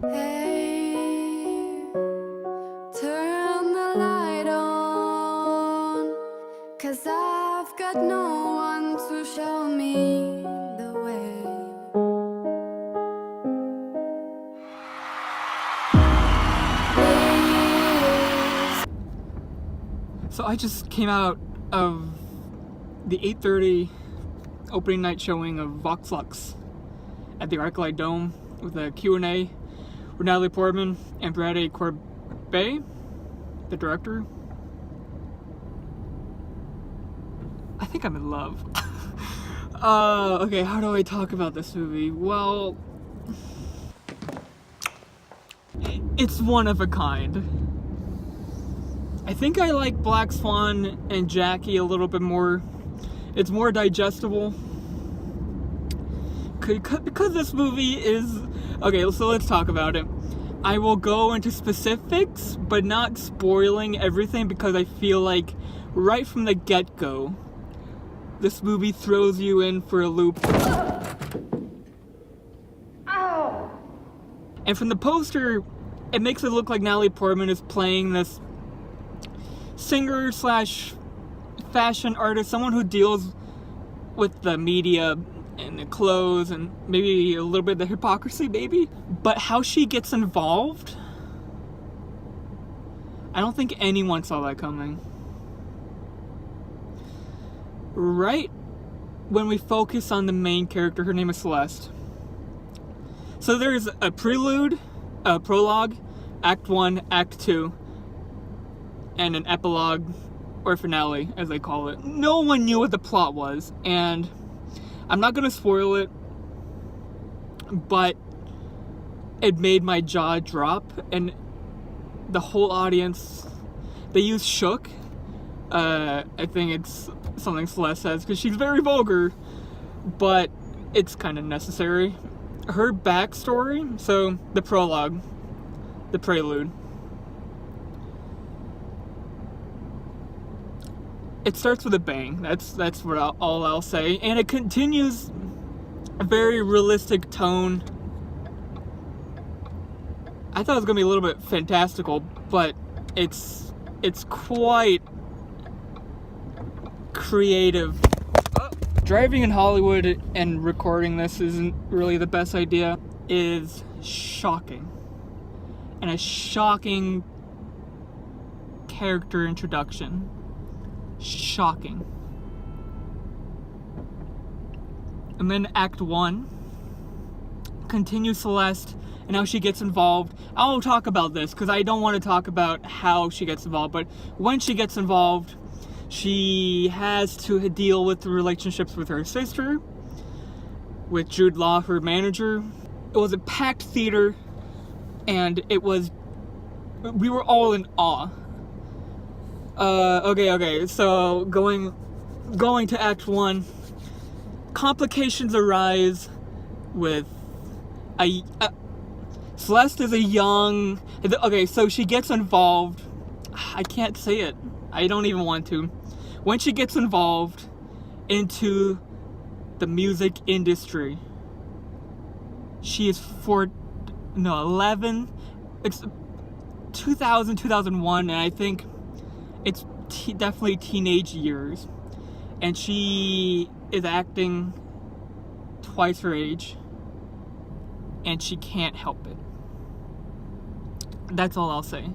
Hey, turn the light on, 'cause I've got no one to show me the way. So I just came out of the 8:30 opening night showing of Vox Lux at the ArcLight Dome with a Q&A with Natalie Portman and Brady Corbet, the director. I think I'm in love. Okay, how do I talk about this movie? Well, it's one of a kind. I think I like Black Swan and Jackie a little bit more. It's more digestible. Because this movie is... Okay, so let's talk about it. I will go into specifics, but not spoiling everything, because I feel like right from the get-go, this movie throws you in for a loop. Ow! And from the poster, it makes it look like Natalie Portman is playing this singer slash fashion artist, someone who deals with the media and the clothes and maybe a little bit of the hypocrisy, maybe. But how she gets involved, I don't think anyone saw that coming. Right when we focus on the main character, her name is Celeste. So there's a prelude, a prologue, Act 1, Act 2, and an epilogue, or finale, as they call it. No one knew what the plot was, and I'm not gonna spoil it, but it made my jaw drop, and the whole audience, they use shook. I think it's something Celeste says, because she's very vulgar, but it's kind of necessary. Her backstory, so the prologue, the prelude, it starts with a bang. That's what all I'll say, and it continues a very realistic tone. I thought it was gonna be a little bit fantastical, but it's quite creative. Driving in Hollywood and recording this isn't really the best idea. Is shocking, and a shocking character introduction. Shocking. And then Act 1 continues Celeste and how she gets involved. I won't talk about this because I don't want to talk about how she gets involved, but when she gets involved, she has to deal with the relationships with her sister, with Jude Law, her manager. It was a packed theater, and we were all in awe. Okay, so going to Act 1, complications arise with Celeste is a young... Okay, so she gets involved... I can't say it. I don't even want to. When she gets involved into the music industry, she is 11... It's 2000, 2001, and I think it's definitely teenage years. And she is acting twice her age, and she can't help it. That's all I'll say.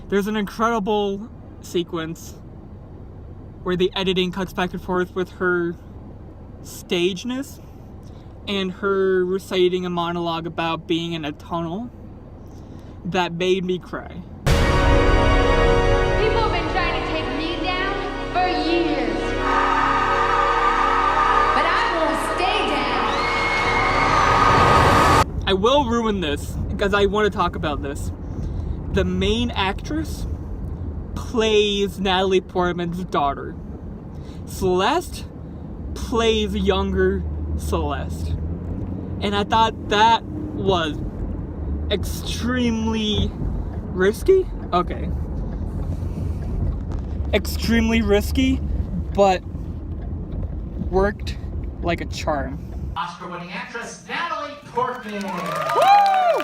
There's an incredible sequence where the editing cuts back and forth with her stageness and her reciting a monologue about being in a tunnel that made me cry. People have been trying to take me down for years. But I won't stay down. I will ruin this because I want to talk about this. The main actress plays Natalie Portman's daughter. Celeste plays younger Celeste. And I thought that was extremely risky. Okay. Extremely risky, but worked like a charm. Oscar-winning actress Natalie Portman. Woo!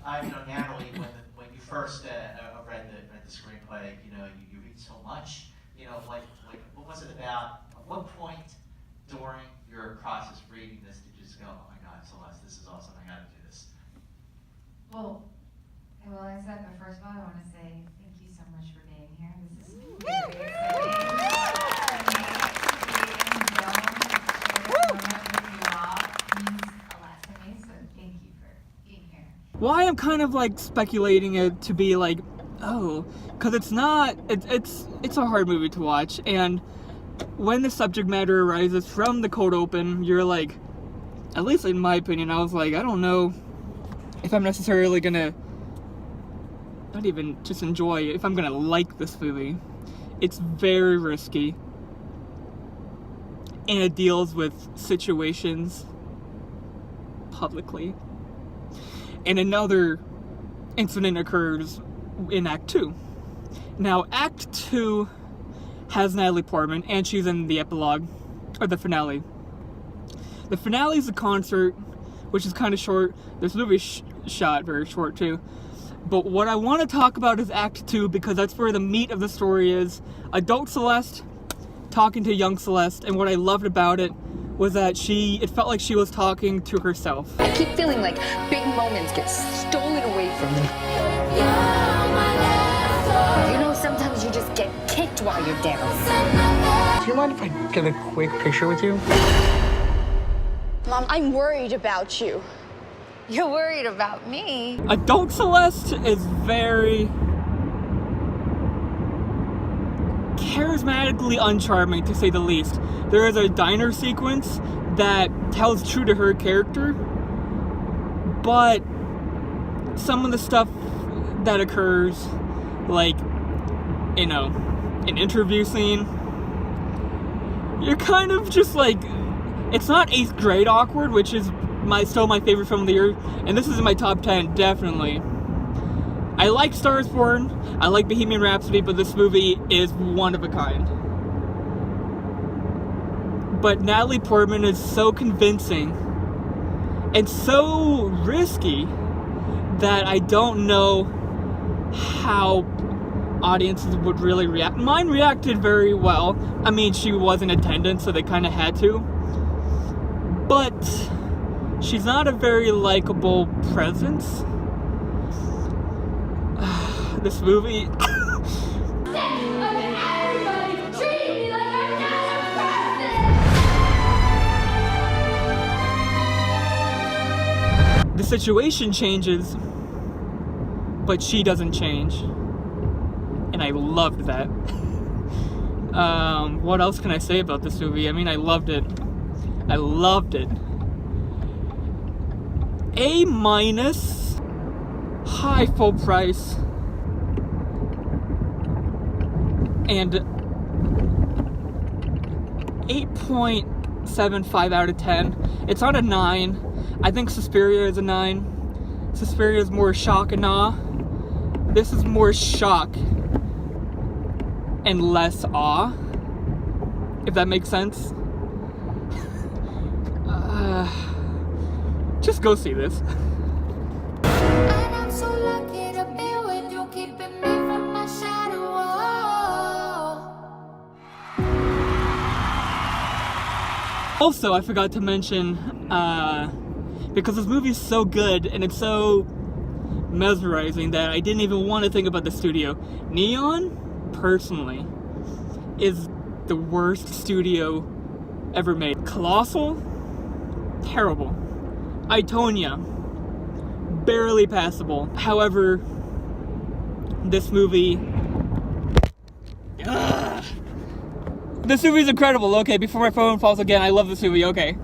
Natalie, when you first read the screenplay, you read so much. What was it about? At what point during your process of reading this did you just go, oh my God, Celeste, this is awesome, I got to do this? Well, I said, but first of all, I want to say thank you so much for being here. This is very exciting. Why I'm kind of like speculating it to be like, oh, because it's not, it's a hard movie to watch, and when the subject matter arises from the cold open, you're like, at least in my opinion, I was like, I don't know if I'm necessarily gonna, not even just enjoy it, if I'm gonna like this movie. It's very risky, and it deals with situations publicly. And another incident occurs in Act 2. Now, Act 2 has Natalie Portman, and she's in the epilogue, or the finale. The finale is a concert, which is kind of short. This movie's shot very short, too. But what I want to talk about is Act 2, because that's where the meat of the story is. Adult Celeste talking to young Celeste, and what I loved about it was that it felt like she was talking to herself. I keep feeling like big moments get stolen away from me. Sometimes you just get kicked while you're down. Do you mind if I get a quick picture with you? Mom, I'm worried about you. You're worried about me. Adult Celeste is very charismatically uncharming, to say the least. There is a diner sequence that tells true to her character, but some of the stuff that occurs, like, an interview scene, you're kind of just like, it's not 8th grade awkward, which is still my favorite film of the year, and this is in my top 10, definitely. I like Star is Born, I like Bohemian Rhapsody, but this movie is one of a kind. But Natalie Portman is so convincing and so risky that I don't know how audiences would really react. Mine reacted very well. I mean, she was in attendance, so they kind of had to. But she's not a very likable presence. This movie... The situation changes, but she doesn't change. And I loved that. What else can I say about this movie? I mean, I loved it. I loved it. A-, high full price, and 8.75 out of 10. It's on a 9. I think Suspiria is a 9. Suspiria is more shock and awe. This is more shock and less awe, if that makes sense. Just go see this. And I'm so lucky to be with you, keeping me from my shadow. Also, I forgot to mention, because this movie is so good and it's so mesmerizing that I didn't even want to think about the studio. Neon, personally, is the worst studio ever made. Colossal, terrible. Itonia, barely passable. However, this movie... This movie is incredible. Okay, before my phone falls again, I love this movie. Okay.